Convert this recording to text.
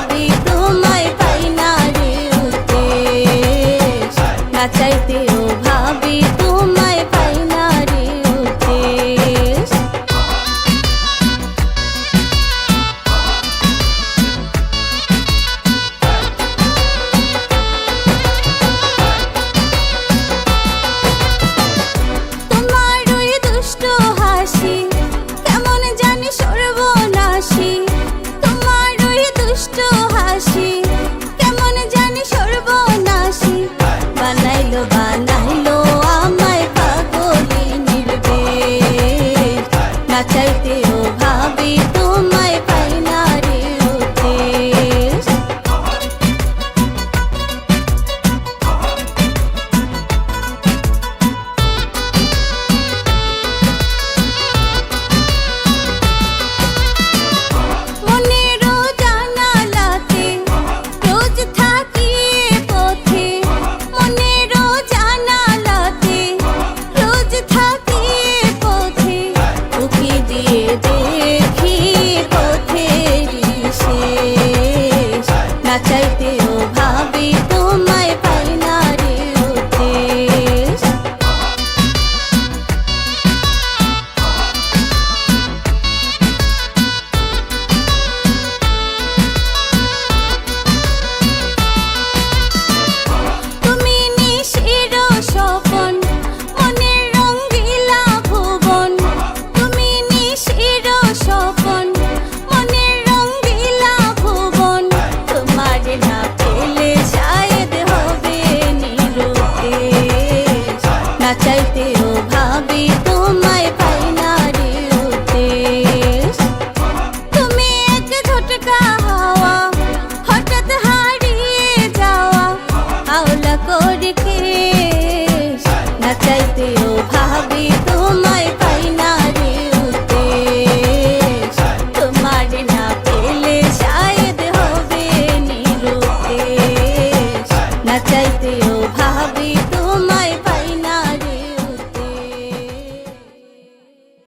ভাবি তোমায় পাই না রে উদ্দেশ, না চাইতেও ভাবি তোমায় পাই না রে উদ্দেশ। তোমার ওই দুষ্ট হাসি কেমন জানি সর্বনাশী, তোমার ওই দুষ্ট হাসি কেমন জানি সর্বনাশী, বানাইলো বানাইলো আমায় পাগলি নির্বেশ, না চাইতেও ভাবি